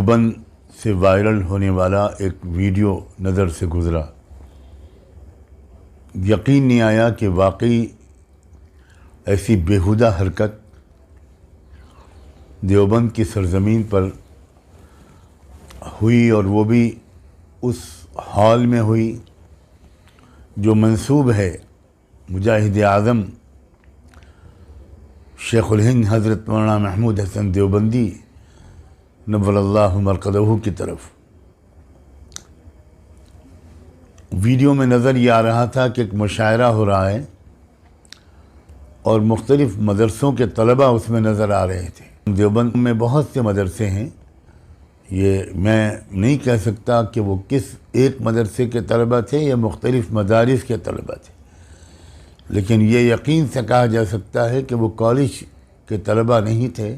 دیوبند سے وائرل ہونے والا ایک ویڈیو نظر سے گزرا۔ یقین نہیں آیا کہ واقعی ایسی بیہودہ حرکت دیوبند کی سرزمین پر ہوئی، اور وہ بھی اس ہال میں ہوئی جو منسوب ہے مجاہد اعظم شیخ الہند حضرت مولانا محمود حسن دیوبندی نور اللہ مرقدہ کی طرف۔ ویڈیو میں نظر یہ آ رہا تھا کہ ایک مشاعرہ ہو رہا ہے اور مختلف مدرسوں کے طلبہ اس میں نظر آ رہے تھے۔ دیوبند میں بہت سے مدرسے ہیں، یہ میں نہیں کہہ سکتا کہ وہ کس ایک مدرسے کے طلبہ تھے یا مختلف مدارس کے طلبہ تھے، لیکن یہ یقین سے کہا جا سکتا ہے کہ وہ کالج کے طلبہ نہیں تھے،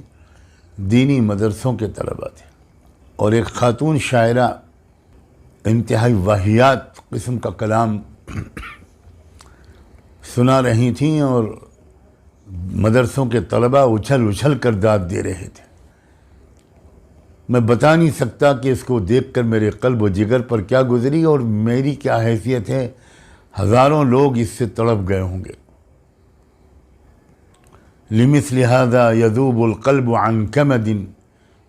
دینی مدرسوں کے طلبہ تھے۔ اور ایک خاتون شاعرہ انتہائی واہیات قسم کا کلام سنا رہی تھیں اور مدرسوں کے طلبہ اچھل اچھل کر داد دے رہے تھے۔ میں بتا نہیں سکتا کہ اس کو دیکھ کر میرے قلب و جگر پر کیا گزری اور میری کیا حیثیت ہے۔ ہزاروں لوگ اس سے تڑپ گئے ہوں گے۔ لمثل هذا يذوب القلب عن كمد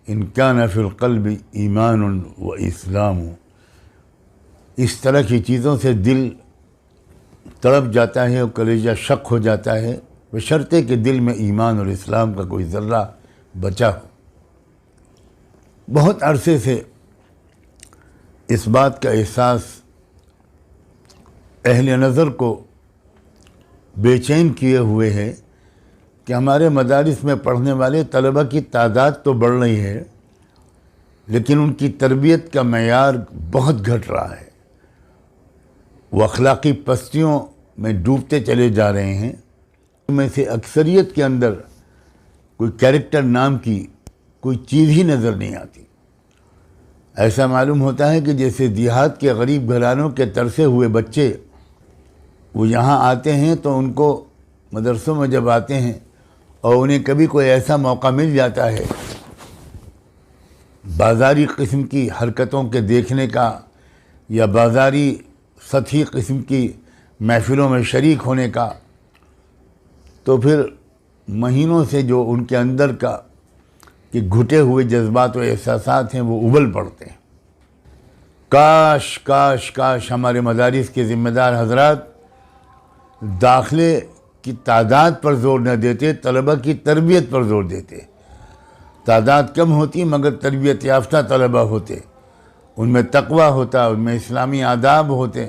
ان كان في القلب ایمان و اسلام۔ اس طرح کی چیزوں سے دل تڑپ جاتا ہے اور کلیجہ شک ہو جاتا ہے، بشرطے کہ دل میں ایمان اور اسلام کا کوئی ذرہ بچا ہو۔ بہت عرصے سے اس بات کا احساس اہل نظر کو بے چین کیے ہوئے ہے کہ ہمارے مدارس میں پڑھنے والے طلبہ کی تعداد تو بڑھ رہی ہے، لیکن ان کی تربیت کا معیار بہت گھٹ رہا ہے۔ وہ اخلاقی پستیوں میں ڈوبتے چلے جا رہے ہیں۔ ان میں سے اکثریت کے اندر کوئی کیریکٹر نام کی کوئی چیز ہی نظر نہیں آتی۔ ایسا معلوم ہوتا ہے کہ جیسے دیہات کے غریب گھرانوں کے ترسے ہوئے بچے وہ یہاں آتے ہیں تو ان کو مدرسوں میں جب آتے ہیں اور انہیں کبھی کوئی ایسا موقع مل جاتا ہے بازاری قسم کی حرکتوں کے دیکھنے کا یا بازاری سطحی قسم کی محفلوں میں شریک ہونے کا، تو پھر مہینوں سے جو ان کے اندر کا کہ گھٹے ہوئے جذبات و احساسات ہیں وہ ابل پڑتے ہیں۔ کاش کاش کاش ہمارے مدارس کے ذمہ دار حضرات داخلے کی تعداد پر زور نہ دیتے، طلبہ کی تربیت پر زور دیتے۔ تعداد کم ہوتی مگر تربیت یافتہ طلبہ ہوتے، ان میں تقویٰ ہوتا، ان میں اسلامی آداب ہوتے۔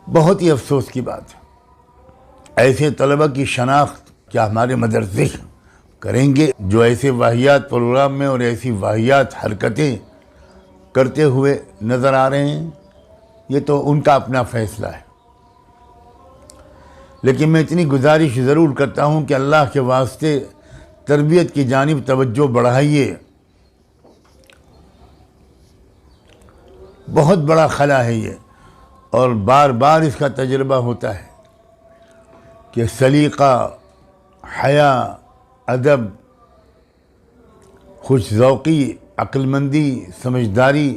بہت ہی افسوس کی بات ہے، ایسے طلبہ کی شناخت کیا ہمارے مدرسے کریں گے جو ایسے واہیات پروگرام میں اور ایسی واہیات حرکتیں کرتے ہوئے نظر آ رہے ہیں؟ یہ تو ان کا اپنا فیصلہ ہے، لیکن میں اتنی گزارش ضرور کرتا ہوں کہ اللہ کے واسطے تربیت کی جانب توجہ بڑھائیے۔ بہت بڑا خلا ہے یہ، اور بار بار اس کا تجربہ ہوتا ہے کہ سلیقہ، حیا، ادب، خوش ذوقی، عقل مندی، سمجھداری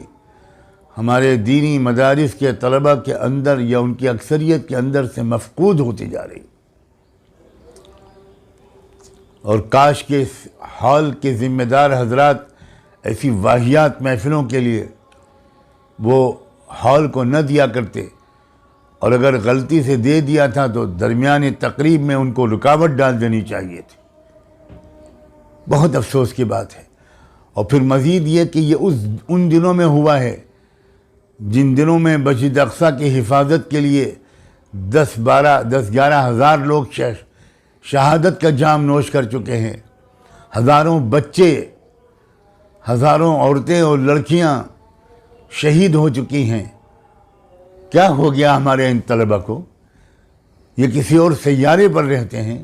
ہمارے دینی مدارس کے طلبہ کے اندر یا ان کی اکثریت کے اندر سے مفقود ہوتی جا رہی۔ اور کاش کے اس ہال کے ذمہ دار حضرات ایسی واہیات محفلوں کے لیے وہ ہال کو نہ دیا کرتے، اور اگر غلطی سے دے دیا تھا تو درمیان تقریب میں ان کو رکاوٹ ڈال دینی چاہیے تھی۔ بہت افسوس کی بات ہے۔ اور پھر مزید یہ کہ یہ ان دنوں میں ہوا ہے جن دنوں میں مسجد اقصیٰ کی حفاظت کے لیے 10-11 ہزار لوگ شہادت کا جام نوش کر چکے ہیں۔ ہزاروں بچے، ہزاروں عورتیں اور لڑکیاں شہید ہو چکی ہیں۔ کیا ہو گیا ہمارے ان طلبہ کو؟ یہ کسی اور سیارے پر رہتے ہیں،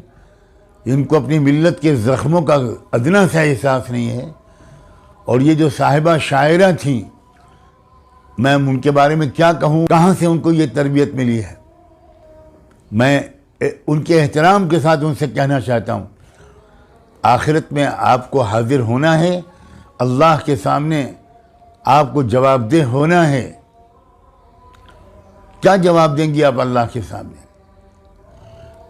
ان کو اپنی ملت کے زخموں کا ادنا سا احساس نہیں ہے۔ اور یہ جو صاحبہ شاعرہ تھیں، میں ان کے بارے میں کیا کہوں، کہاں سے ان کو یہ تربیت ملی ہے؟ میں ان کے احترام کے ساتھ ان سے کہنا چاہتا ہوں، آخرت میں آپ کو حاضر ہونا ہے اللہ کے سامنے آپ کو جواب دہ ہونا ہے۔ کیا جواب دیں گی آپ اللہ کے سامنے؟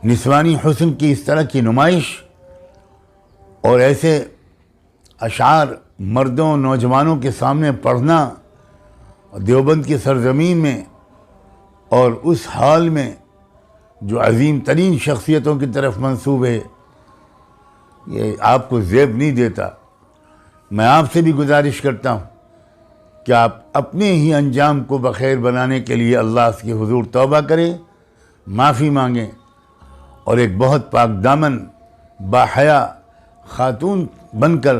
نسوانی حسن کی اس طرح کی نمائش اور ایسے اشعار مردوں نوجوانوں کے سامنے پڑھنا دیوبند کی سرزمین میں، اور اس حال میں جو عظیم ترین شخصیتوں کی طرف منسوب ہے، یہ آپ کو زیب نہیں دیتا۔ میں آپ سے بھی گزارش کرتا ہوں کہ آپ اپنے ہی انجام کو بخیر بنانے کے لیے اللہ کے حضور توبہ کریں، معافی مانگیں، اور ایک بہت پاک دامن باحیا خاتون بن کر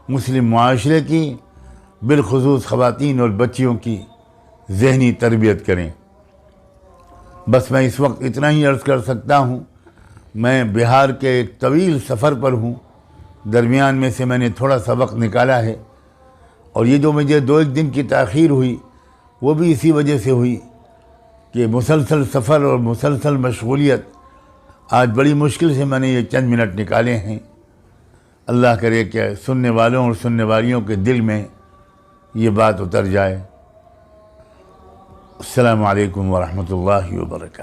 مسلم معاشرے کی، بالخصوص خواتین اور بچیوں کی ذہنی تربیت کریں۔ بس میں اس وقت اتنا ہی عرض کر سکتا ہوں۔ میں بہار کے ایک طویل سفر پر ہوں، درمیان میں سے میں نے تھوڑا سا وقت نکالا ہے، اور یہ جو مجھے 2-1 دن کی تاخیر ہوئی وہ بھی اسی وجہ سے ہوئی کہ مسلسل سفر اور مسلسل مشغولیت، آج بڑی مشکل سے میں نے یہ چند منٹ نکالے ہیں۔ اللہ کرے کہ سننے والوں اور سننے والیوں کے دل میں یہ بات اتر جائے۔ السلام علیکم ورحمۃ اللہ وبرکاتہ۔